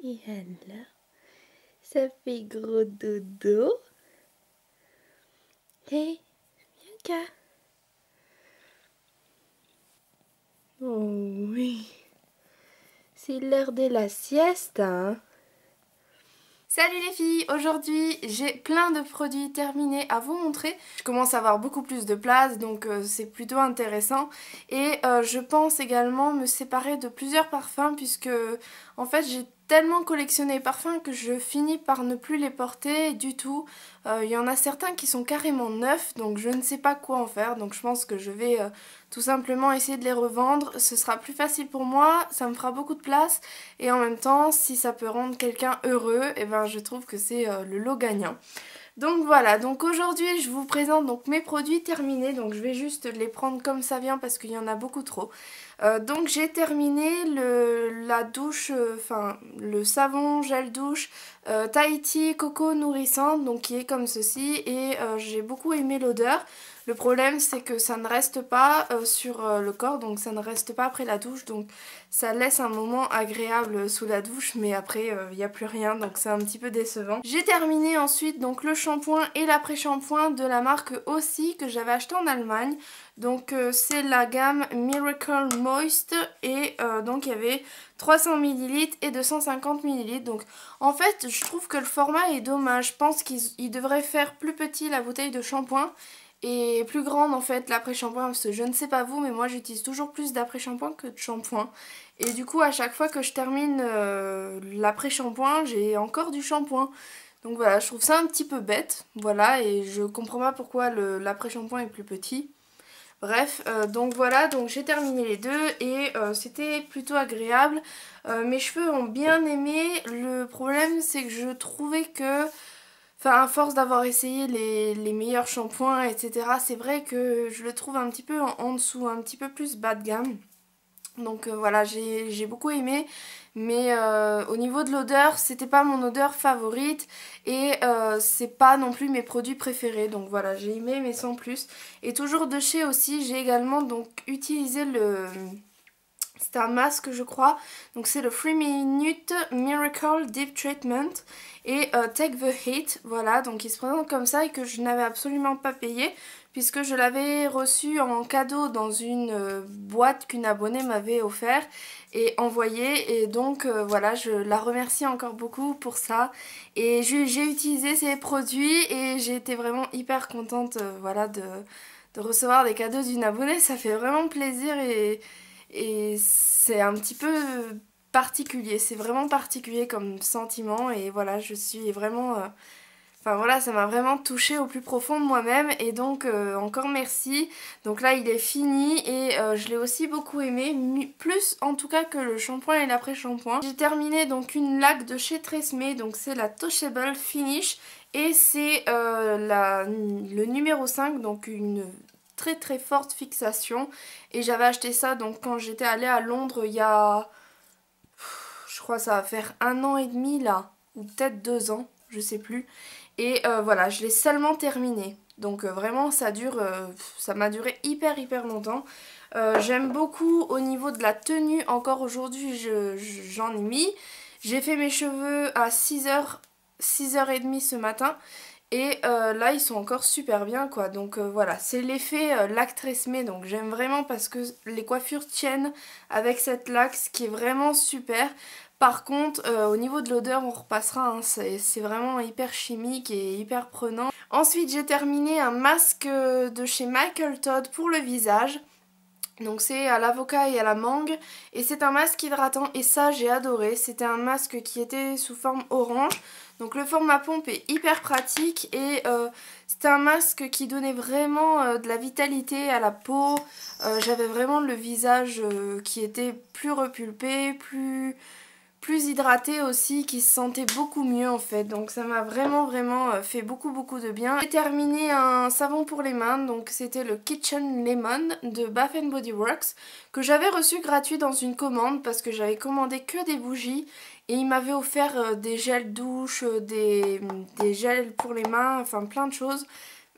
Et alors, ça fait gros dodo. Hé, Bianca. Oh oui, c'est l'heure de la sieste, hein. Salut les filles, aujourd'hui j'ai plein de produits terminés à vous montrer. Je commence à avoir beaucoup plus de place donc c'est plutôt intéressant. Et je pense également me séparer de plusieurs parfums puisque en fait j'ai tellement collectionné les parfums que je finis par ne plus les porter du tout. Il y en a certains qui sont carrément neufs donc je ne sais pas quoi en faire. Donc je pense que je vais tout simplement essayer de les revendre. Ce sera plus facile pour moi, ça me fera beaucoup de place. Et en même temps, si ça peut rendre quelqu'un heureux, et ben je trouve que c'est le lot gagnant. Donc voilà, donc aujourd'hui je vous présente donc mes produits terminés, donc je vais juste les prendre comme ça vient parce qu'il y en a beaucoup trop. Donc j'ai terminé la douche, enfin le savon gel douche Tahiti Coco nourrissante, donc qui est comme ceci et j'ai beaucoup aimé l'odeur. Le problème c'est que ça ne reste pas sur le corps, donc ça ne reste pas après la douche, donc ça laisse un moment agréable sous la douche, mais après il n'y a plus rien, donc c'est un petit peu décevant. J'ai terminé ensuite donc le shampoing et l'après-shampoing de la marque aussi que j'avais acheté en Allemagne. Donc c'est la gamme Miracle Moist et donc il y avait 300 ml et 250 ml. Donc en fait je trouve que le format est dommage. Je pense qu'ils devraient faire plus petit la bouteille de shampoing et plus grande en fait l'après-shampoing, parce que je ne sais pas vous mais moi j'utilise toujours plus d'après-shampoing que de shampoing. Et du coup à chaque fois que je termine l'après-shampoing j'ai encore du shampoing. Donc voilà, je trouve ça un petit peu bête, voilà, et je comprends pas pourquoi l'après-shampoing est plus petit. Bref, donc voilà, donc j'ai terminé les deux et c'était plutôt agréable. Mes cheveux ont bien aimé. Le problème c'est que je trouvais que, enfin à force d'avoir essayé les meilleurs shampoings, etc., c'est vrai que je le trouve un petit peu en dessous, un petit peu plus bas de gamme. Donc voilà, j'ai beaucoup aimé, mais au niveau de l'odeur, c'était pas mon odeur favorite et c'est pas non plus mes produits préférés. Donc voilà, j'ai aimé mais sans plus. Et toujours de chez aussi, j'ai également donc utilisé c'est un masque je crois, donc c'est le 3 Minute Miracle Deep Treatment et Take the Heat, voilà, donc il se présente comme ça et que je n'avais absolument pas payé puisque je l'avais reçu en cadeau dans une boîte qu'une abonnée m'avait offert et envoyé, et donc voilà, je la remercie encore beaucoup pour ça. Et j'ai utilisé ces produits et j'ai été vraiment hyper contente voilà, de recevoir des cadeaux d'une abonnée, ça fait vraiment plaisir et c'est un petit peu particulier, c'est vraiment particulier comme sentiment et voilà, je suis vraiment... Enfin voilà, ça m'a vraiment touchée au plus profond de moi-même et donc encore merci. Donc là il est fini et je l'ai aussi beaucoup aimé, plus en tout cas que le shampoing et l'après-shampoing. J'ai terminé donc une laque de chez Tresemmé, donc c'est la Touchable Finish et c'est le numéro 5, donc une très très forte fixation. Et j'avais acheté ça donc quand j'étais allée à Londres il y a... Je crois que ça va faire 1 an et demi là, ou peut-être 2 ans, je sais plus. Et voilà, je l'ai seulement terminé. Donc vraiment ça dure, ça m'a duré hyper longtemps. J'aime beaucoup au niveau de la tenue, encore aujourd'hui j'en ai mis. J'ai fait mes cheveux à 6h, 6h30 ce matin. Et là ils sont encore super bien quoi, donc voilà, c'est l'effet lac Tresemmé, donc j'aime vraiment parce que les coiffures tiennent avec cette laque, ce qui est vraiment super. Par contre au niveau de l'odeur on repassera, hein, c'est vraiment hyper chimique et hyper prenant. Ensuite j'ai terminé un masque de chez Michael Todd pour le visage. Donc c'est à l'avocat et à la mangue et c'est un masque hydratant et ça j'ai adoré. C'était un masque qui était sous forme orange, donc le format pompe est hyper pratique et c'était un masque qui donnait vraiment de la vitalité à la peau. J'avais vraiment le visage qui était plus repulpé, plus hydraté aussi, qui se sentait beaucoup mieux en fait, donc ça m'a vraiment fait beaucoup de bien. J'ai terminé un savon pour les mains, donc c'était le Kitchen Lemon de Bath Body Works que j'avais reçu gratuit dans une commande parce que j'avais commandé que des bougies et il m'avait offert des gels douche, des gels pour les mains, enfin plein de choses.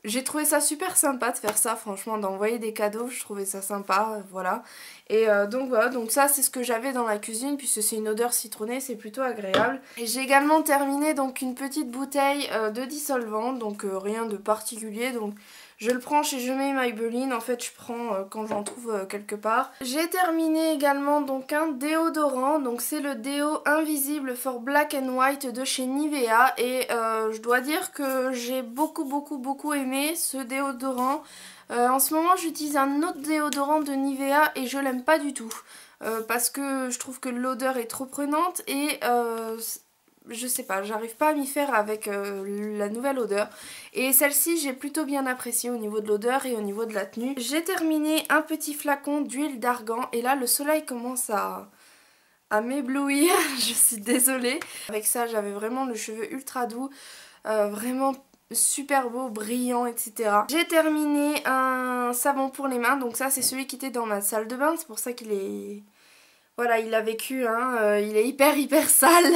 J'ai trouvé ça super sympa de faire ça, franchement, d'envoyer des cadeaux, je trouvais ça sympa, voilà. Et donc voilà, donc ça c'est ce que j'avais dans la cuisine, puisque c'est une odeur citronnée, c'est plutôt agréable. Et j'ai également terminé donc une petite bouteille de dissolvant, donc rien de particulier, donc je le prends chez Je mets Maybelline, en fait je prends quand j'en trouve quelque part. J'ai terminé également donc un déodorant, donc c'est le déo Invisible for Black and White de chez Nivea. Et je dois dire que j'ai beaucoup aimé ce déodorant. En ce moment j'utilise un autre déodorant de Nivea et je l'aime pas du tout. Parce que je trouve que l'odeur est trop prenante et je sais pas, j'arrive pas à m'y faire avec la nouvelle odeur. Et celle-ci j'ai plutôt bien apprécié au niveau de l'odeur et au niveau de la tenue. J'ai terminé un petit flacon d'huile d'argan et là le soleil commence à m'éblouir, je suis désolée. Avec ça j'avais vraiment le cheveu ultra doux, vraiment super beau, brillant, etc. J'ai terminé un savon pour les mains, donc ça c'est celui qui était dans ma salle de bain, c'est pour ça qu'il est... Voilà, il a vécu, hein, il est hyper sale,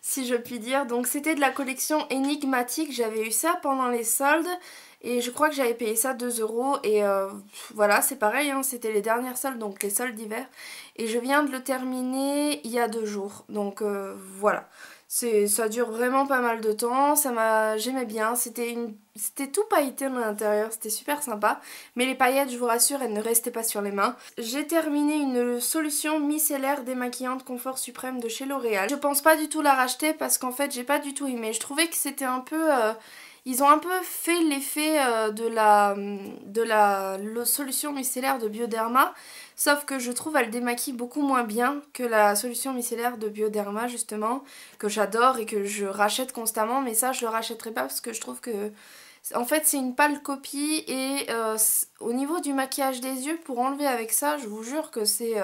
si je puis dire. Donc c'était de la collection énigmatique, j'avais eu ça pendant les soldes. Et je crois que j'avais payé ça 2 € et voilà, c'est pareil, hein, c'était les dernières soldes, donc les soldes d'hiver. Et je viens de le terminer il y a 2 jours, donc voilà. Ça dure vraiment pas mal de temps, j'aimais bien, c'était tout pailleté à l'intérieur, c'était super sympa. Mais les paillettes, je vous rassure, elles ne restaient pas sur les mains. J'ai terminé une solution micellaire démaquillante confort suprême de chez L'Oréal. Je pense pas du tout la racheter parce qu'en fait j'ai pas du tout aimé. Je trouvais que c'était un peu... ils ont un peu fait l'effet de la solution micellaire de Bioderma, sauf que je trouve elle démaquille beaucoup moins bien que la solution micellaire de Bioderma justement, que j'adore et que je rachète constamment, mais ça je le rachèterai pas parce que je trouve que... En fait c'est une pâle copie et au niveau du maquillage des yeux, pour enlever avec ça, je vous jure que c'est...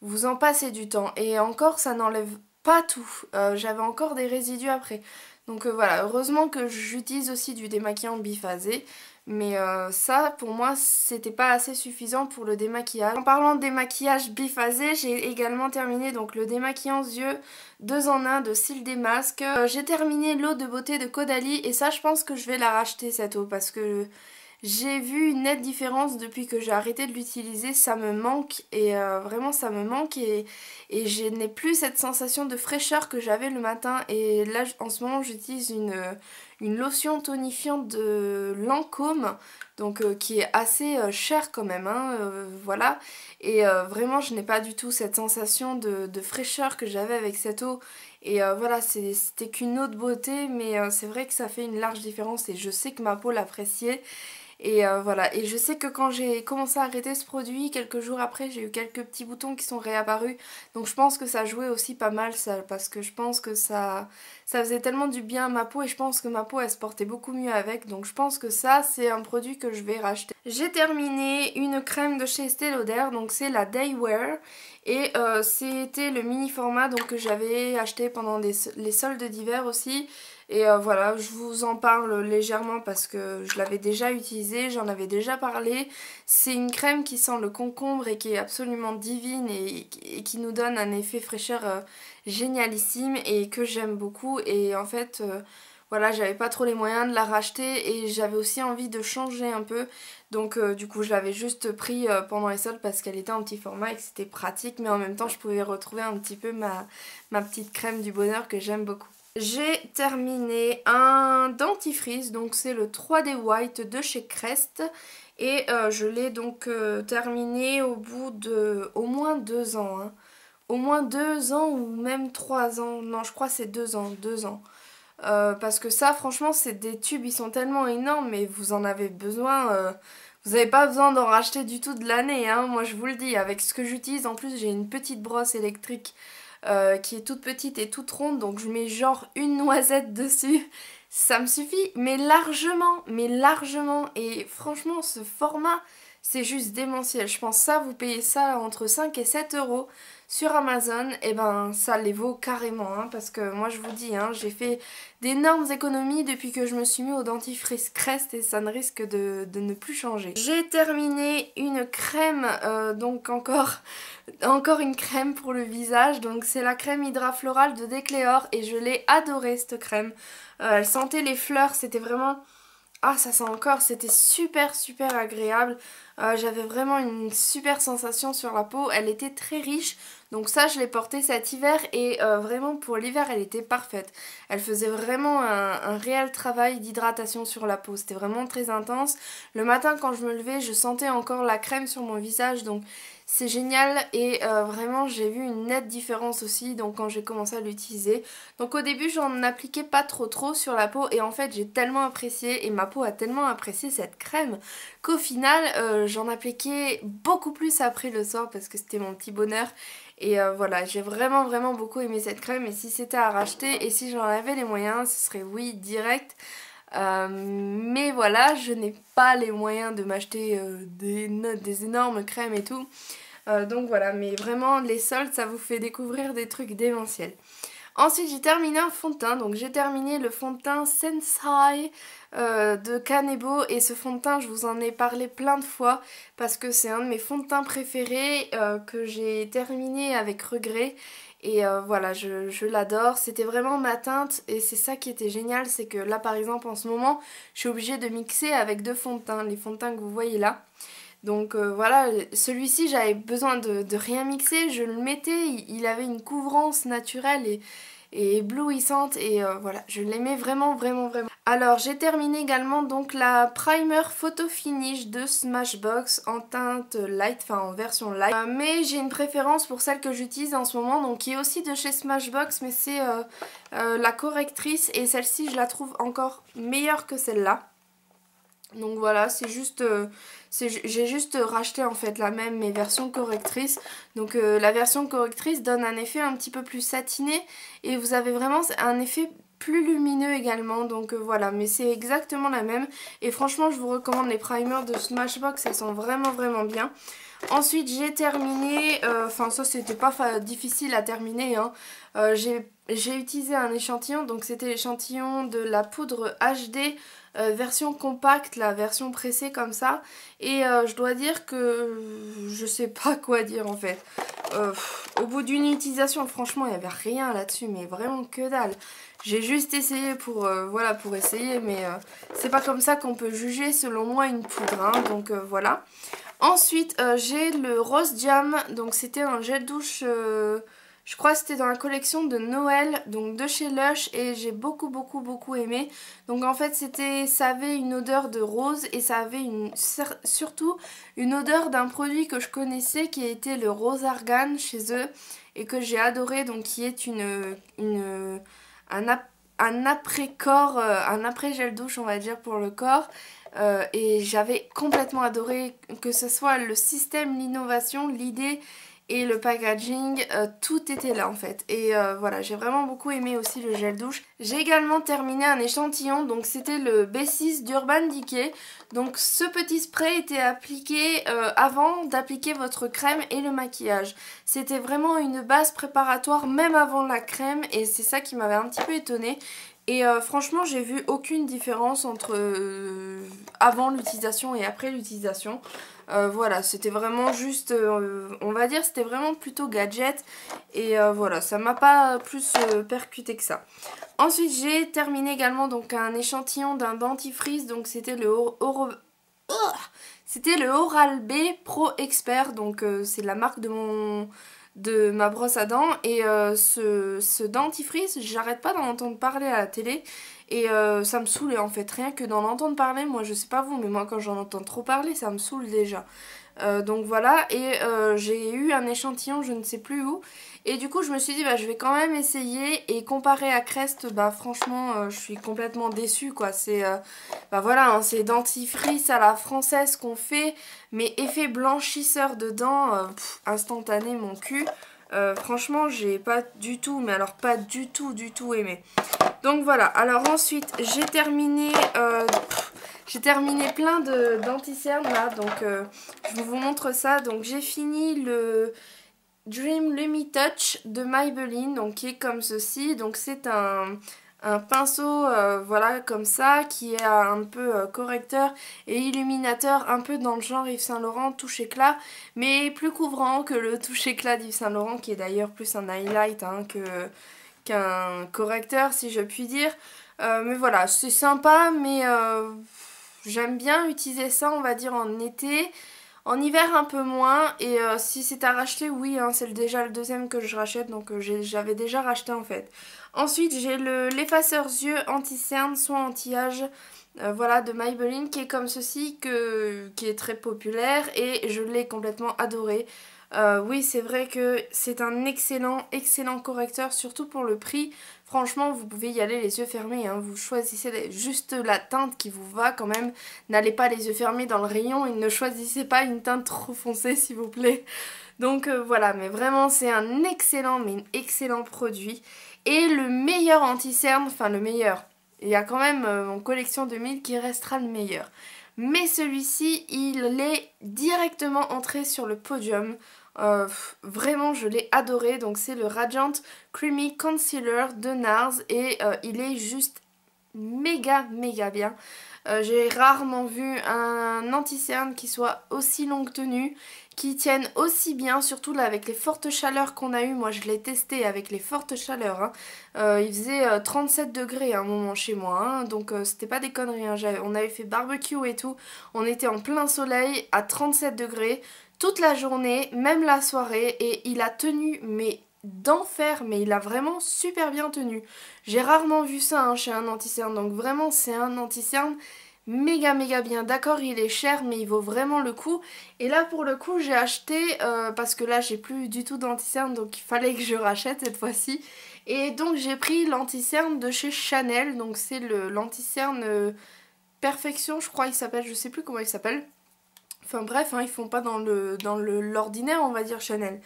vous en passez du temps. Et encore ça n'enlève pas tout, j'avais encore des résidus après. Donc voilà, heureusement que j'utilise aussi du démaquillant biphasé, mais ça pour moi c'était pas assez suffisant pour le démaquillage. En parlant de démaquillage biphasé, j'ai également terminé donc le démaquillant yeux 2 en 1 de Cils des Masques. J'ai terminé l'eau de beauté de Caudalie et ça je pense que je vais la racheter cette eau parce que j'ai vu une nette différence depuis que j'ai arrêté de l'utiliser, ça me manque et vraiment ça me manque et je n'ai plus cette sensation de fraîcheur que j'avais le matin. Et là en ce moment j'utilise une lotion tonifiante de Lancôme, donc qui est assez chère quand même, hein, voilà. Et vraiment je n'ai pas du tout cette sensation de fraîcheur que j'avais avec cette eau. Et voilà, c'était qu'une eau de beauté, mais c'est vrai que ça fait une large différence et je sais que ma peau l'appréciait. Et voilà, et je sais que quand j'ai commencé à arrêter ce produit, quelques jours après j'ai eu quelques petits boutons qui sont réapparus. Donc je pense que ça jouait aussi pas mal ça, parce que je pense que ça faisait tellement du bien à ma peau et je pense que ma peau elle se portait beaucoup mieux avec. Donc je pense que ça c'est un produit que je vais racheter. J'ai terminé une crème de chez Estée Lauder, donc c'est la Day Wear. Et c'était le mini format donc, que j'avais acheté pendant les soldes d'hiver aussi. Et voilà, je vous en parle légèrement parce que je l'avais déjà utilisé, j'en avais déjà parlé. C'est une crème qui sent le concombre et qui est absolument divine et qui nous donne un effet fraîcheur génialissime et que j'aime beaucoup. Et en fait, voilà, j'avais pas trop les moyens de la racheter et j'avais aussi envie de changer un peu. Donc du coup je l'avais juste pris pendant les soldes parce qu'elle était en petit format et que c'était pratique. Mais en même temps je pouvais retrouver un petit peu ma petite crème du bonheur que j'aime beaucoup. J'ai terminé un dentifrice, donc c'est le 3D White de chez Crest. Et je l'ai donc terminé au bout de au moins 2 ans. Hein. Au moins 2 ans ou même 3 ans. Non, je crois que c'est 2 ans. 2 ans. Parce que ça, franchement, c'est des tubes, ils sont tellement énormes, mais vous en avez besoin. Vous n'avez pas besoin d'en racheter du tout de l'année, hein, moi je vous le dis. Avec ce que j'utilise, en plus, j'ai une petite brosse électrique qui est toute petite et toute ronde, donc je mets genre une noisette dessus. Ça me suffit, mais largement. Et franchement, ce format, c'est juste démentiel. Je pense ça, vous payez ça entre 5 et 7 € sur Amazon, et ben ça les vaut carrément, hein, parce que moi je vous dis, hein, j'ai fait d'énormes économies depuis que je me suis mis au dentifrice Crest et ça ne risque de ne plus changer. J'ai terminé une crème, donc encore une crème pour le visage, donc c'est la crème Hydra Floral de Decléor et je l'ai adorée cette crème. Elle sentait les fleurs, c'était vraiment Ah, ça sent encore, c'était super super agréable. J'avais vraiment une super sensation sur la peau, elle était très riche. Donc ça je l'ai portée cet hiver et vraiment pour l'hiver elle était parfaite. Elle faisait vraiment un réel travail d'hydratation sur la peau, c'était vraiment très intense. Le matin quand je me levais je sentais encore la crème sur mon visage, donc c'est génial et vraiment j'ai vu une nette différence aussi donc quand j'ai commencé à l'utiliser. Donc au début j'en appliquais pas trop sur la peau et en fait j'ai tellement apprécié et ma peau a tellement apprécié cette crème qu'au final j'en appliquais beaucoup plus après le soir parce que c'était mon petit bonheur. Et voilà, j'ai vraiment beaucoup aimé cette crème et si c'était à racheter et si j'en avais les moyens, ce serait oui direct. Mais voilà, je n'ai pas les moyens de m'acheter des énormes crèmes et tout. Donc voilà, mais vraiment les soldes ça vous fait découvrir des trucs démentiels. Ensuite j'ai terminé un fond de teint, donc j'ai terminé le fond de teint Sensai de Kanebo et ce fond de teint je vous en ai parlé plein de fois parce que c'est un de mes fonds de teint préférés que j'ai terminé avec regret et voilà je l'adore, c'était vraiment ma teinte et c'est ça qui était génial, c'est que là par exemple en ce moment je suis obligée de mixer avec deux fonds de teint, les fonds de teint que vous voyez là. Donc voilà, celui-ci j'avais besoin de rien mixer, je le mettais, il avait une couvrance naturelle et éblouissante et voilà, je l'aimais vraiment. Alors j'ai terminé également donc la primer photo finish de Smashbox en teinte light, enfin en version light. Mais j'ai une préférence pour celle que j'utilise en ce moment, donc qui est aussi de chez Smashbox, mais c'est la correctrice et celle-ci je la trouve encore meilleure que celle-là. Donc voilà, c'est juste, j'ai juste racheté en fait la même mais version correctrice. Donc la version correctrice donne un effet un petit peu plus satiné et vous avez vraiment un effet plus lumineux également. Donc voilà, mais c'est exactement la même. Et franchement, je vous recommande les primers de Smashbox, elles sont vraiment bien. Ensuite, j'ai terminé, enfin ça c'était pas difficile à terminer, hein. J'ai utilisé un échantillon, donc c'était l'échantillon de la poudre HD version compacte, la version pressée comme ça. Et je dois dire que je sais pas quoi dire en fait. Au bout d'une utilisation, franchement, il n'y avait rien là-dessus, mais vraiment que dalle. J'ai juste essayé pour, voilà, pour essayer, mais c'est pas comme ça qu'on peut juger selon moi une poudre, hein, donc voilà. Ensuite, j'ai le Rose Jam, donc c'était un gel douche, je crois que c'était dans la collection de Noël, donc de chez Lush, et j'ai beaucoup aimé. Donc en fait, ça avait une odeur de rose et ça avait surtout une odeur d'un produit que je connaissais qui était le Rose Argan chez eux et que j'ai adoré, donc qui est un après-corps, un après-gel douche on va dire pour le corps. Et j'avais complètement adoré que ce soit le système, l'innovation, l'idée et le packaging, tout était là en fait. Et voilà, j'ai vraiment beaucoup aimé aussi le gel douche. J'ai également terminé un échantillon, donc c'était le B6 d'Urban Decay. Donc ce petit spray était appliqué avant d'appliquer votre crème et le maquillage. C'était vraiment une base préparatoire même avant la crème et c'est ça qui m'avait un petit peu étonnée. Et franchement j'ai vu aucune différence entre avant l'utilisation et après l'utilisation. Voilà, c'était vraiment juste, on va dire c'était vraiment plutôt gadget. Et voilà, ça m'a pas plus percuté que ça. Ensuite j'ai terminé également donc un échantillon d'un dentifrice. Donc c'était c'était le Oral-B Pro Expert. Donc c'est la marque de ma brosse à dents et ce dentifrice j'arrête pas d'en entendre parler à la télé et ça me saoulait en fait, rien que d'en entendre parler. Moi je sais pas vous mais moi quand j'en entends trop parler ça me saoule déjà. Donc voilà, et j'ai eu un échantillon je ne sais plus où et du coup je me suis dit bah je vais quand même essayer. Et comparé à Crest, bah franchement je suis complètement déçue quoi. C'est bah voilà, hein, c'est dentifrice à la française qu'on fait, mais effet blanchisseur dedans, instantané mon cul. Franchement j'ai pas du tout, mais alors pas du tout aimé. Donc voilà, alors ensuite j'ai terminé plein de d'anti-cernes là, donc je vous montre ça. Donc j'ai fini le Dream Lumi Touch de Maybelline, donc qui est comme ceci. Donc c'est un pinceau voilà comme ça qui est un peu correcteur et illuminateur, un peu dans le genre Yves Saint Laurent touche éclat, mais plus couvrant que le touche éclat d'Yves Saint Laurent qui est d'ailleurs plus un highlight hein, qu'un correcteur si je puis dire. Mais voilà, c'est sympa, mais j'aime bien utiliser ça, on va dire, en été. En hiver un peu moins, et si c'est à racheter, oui, hein, c'est déjà le deuxième que je rachète, donc j'avais déjà racheté en fait. Ensuite j'ai l'effaceur yeux anti-cerne, soin anti-âge, voilà, de Maybelline, qui est comme ceci, qui est très populaire, et je l'ai complètement adoré. Oui, c'est vrai que c'est un excellent correcteur, surtout pour le prix. Franchement, vous pouvez y aller les yeux fermés, hein. Vous choisissez juste la teinte qui vous va quand même. N'allez pas les yeux fermés dans le rayon et ne choisissez pas une teinte trop foncée s'il vous plaît. Donc voilà, mais vraiment c'est un excellent produit. Et le meilleur anti-cerne, enfin le meilleur, il y a quand même en collection 2000 qui restera le meilleur. Mais celui-ci, il est directement entré sur le podium. Vraiment, je l'ai adoré. Donc c'est le Radiant Creamy Concealer de NARS et il est juste méga bien. J'ai rarement vu un anti-cerne qui soit aussi longue tenue, qui tienne aussi bien, surtout là avec les fortes chaleurs qu'on a eues. Moi je l'ai testé avec les fortes chaleurs, hein. Il faisait 37 degrés à un moment chez moi, hein, donc c'était pas des conneries, hein. On avait fait barbecue et tout, on était en plein soleil à 37 degrés toute la journée, même la soirée, et il a tenu mais d'enfer, mais il a vraiment super bien tenu. J'ai rarement vu ça, hein, chez un anti-cerne, donc vraiment c'est un anti-cerne méga bien. D'accord, il est cher, mais il vaut vraiment le coup. Et là pour le coup j'ai acheté, parce que là j'ai plus du tout d'anti-cerne, donc il fallait que je rachète cette fois-ci. Et donc j'ai pris l'anti-cerne de chez Chanel, donc c'est l'anti-cerne Perfection je crois il s'appelle, je sais plus comment il s'appelle. Enfin bref, hein, ils font pas dans l'ordinaire on va dire Chanel.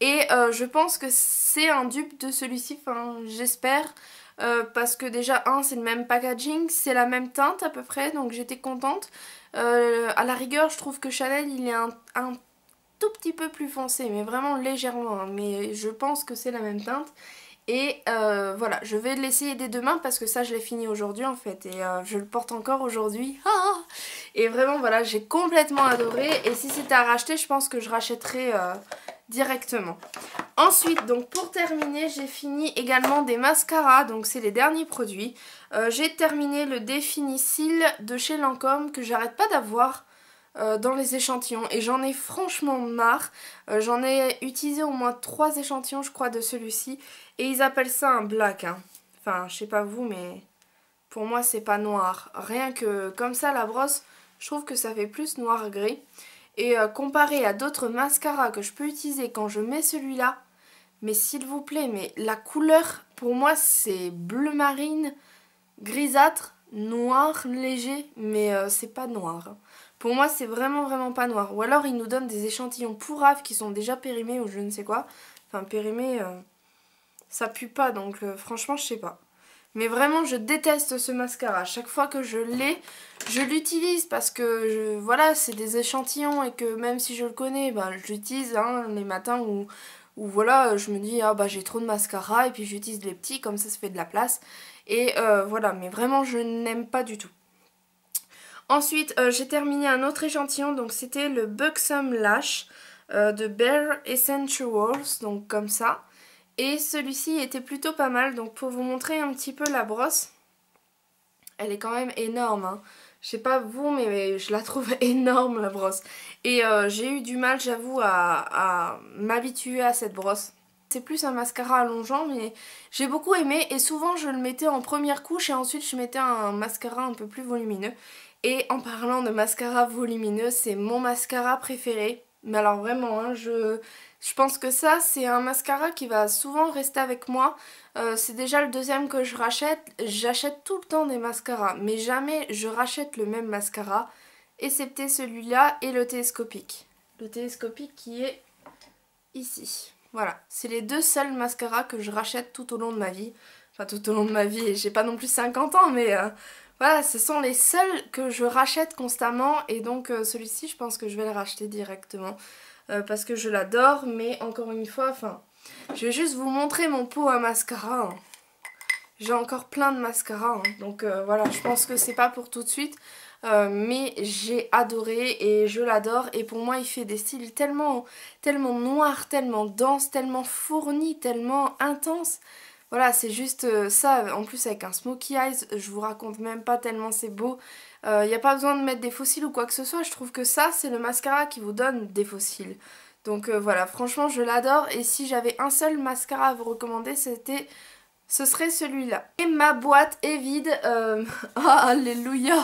Et je pense que c'est un dupe de celui-ci, enfin j'espère, parce que déjà c'est le même packaging, c'est la même teinte à peu près, donc j'étais contente. À la rigueur je trouve que Chanel il est un tout petit peu plus foncé, mais vraiment légèrement, hein, mais je pense que c'est la même teinte. Et voilà, je vais l'essayer dès demain parce que ça je l'ai fini aujourd'hui en fait et je le porte encore aujourd'hui. Et vraiment voilà, j'ai complètement adoré et si c'était à racheter je pense que je rachèterais directement. Ensuite, donc pour terminer, j'ai fini également des mascaras, donc c'est les derniers produits. J'ai terminé le Définicil de chez Lancôme que j'arrête pas d'avoir dans les échantillons et j'en ai franchement marre. J'en ai utilisé au moins 3 échantillons je crois de celui-ci et ils appellent ça un black, hein. Enfin je sais pas vous mais pour moi c'est pas noir. Rien que comme ça la brosse je trouve que ça fait plus noir gris. Et comparé à d'autres mascaras que je peux utiliser quand je mets celui-là, mais s'il vous plaît, mais la couleur pour moi c'est bleu marine, grisâtre, noir léger, mais c'est pas noir. Pour moi c'est vraiment pas noir. Ou alors ils nous donnent des échantillons pourraves qui sont déjà périmés ou je ne sais quoi. Enfin périmés, ça pue pas donc franchement je sais pas. Mais vraiment je déteste ce mascara. Chaque fois que je l'ai, je l'utilise parce que voilà c'est des échantillons et que même si je le connais, ben, je l'utilise hein, les matins où voilà je me dis ah bah j'ai trop de mascara et puis j'utilise les petits comme ça fait de la place. Et voilà mais vraiment je n'aime pas du tout. Ensuite j'ai terminé un autre échantillon donc c'était le Buxom Lash de Bare Essentials donc comme ça. Et celui-ci était plutôt pas mal, donc pour vous montrer un petit peu la brosse, elle est quand même énorme, hein. Je sais pas vous, mais je la trouve énorme la brosse. Et j'ai eu du mal, j'avoue, à m'habituer à cette brosse. C'est plus un mascara allongeant, mais j'ai beaucoup aimé et souvent je le mettais en première couche et ensuite je mettais un mascara un peu plus volumineux. Et en parlant de mascara volumineux, c'est mon mascara préféré. Mais alors vraiment, hein, je pense que ça c'est un mascara qui va souvent rester avec moi. C'est déjà le deuxième que je rachète. J'achète tout le temps des mascaras, mais jamais je rachète le même mascara, excepté celui-là et le télescopique. Le télescopique qui est ici. Voilà, c'est les deux seuls mascaras que je rachète tout au long de ma vie. Enfin tout au long de ma vie, j'ai pas non plus 50 ans, mais voilà, ce sont les seuls que je rachète constamment. Et donc celui-ci, je pense que je vais le racheter directement. Parce que je l'adore, mais encore une fois, enfin, je vais juste vous montrer mon pot à mascara, hein. J'ai encore plein de mascara, hein. Donc voilà, je pense que c'est pas pour tout de suite. Mais j'ai adoré et je l'adore et pour moi il fait des styles tellement noirs, tellement denses, tellement fournis, tellement intenses. Voilà, c'est juste ça, en plus avec un smokey eyes, je vous raconte même pas tellement c'est beau. Il n'y a pas besoin de mettre des faux cils ou quoi que ce soit, je trouve que ça c'est le mascara qui vous donne des faux cils. Donc voilà, franchement je l'adore et si j'avais un seul mascara à vous recommander, ce serait celui-là. Et ma boîte est vide, ah, alléluia.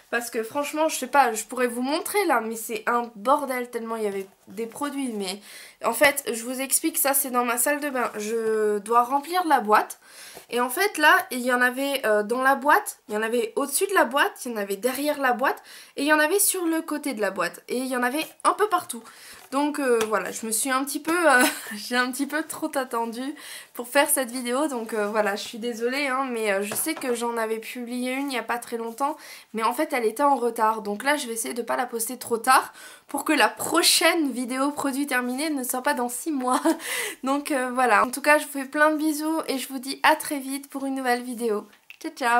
Parce que franchement, je sais pas, je pourrais vous montrer là, mais c'est un bordel tellement il y avait des produits. Mais en fait, je vous explique, ça c'est dans ma salle de bain. Je dois remplir la boîte. Et en fait là, il y en avait dans la boîte, il y en avait au-dessus de la boîte, il y en avait derrière la boîte et il y en avait sur le côté de la boîte. Et il y en avait un peu partout. Donc voilà, je me suis un petit peu, j'ai un petit peu trop attendu pour faire cette vidéo. Donc voilà, je suis désolée, hein, mais je sais que j'en avais publié une il n'y a pas très longtemps. Mais en fait, elle était en retard. Donc là, je vais essayer de ne pas la poster trop tard pour que la prochaine vidéo produit terminé ne soit pas dans 6 mois. Donc voilà, en tout cas, je vous fais plein de bisous et je vous dis à très vite pour une nouvelle vidéo. Ciao, ciao!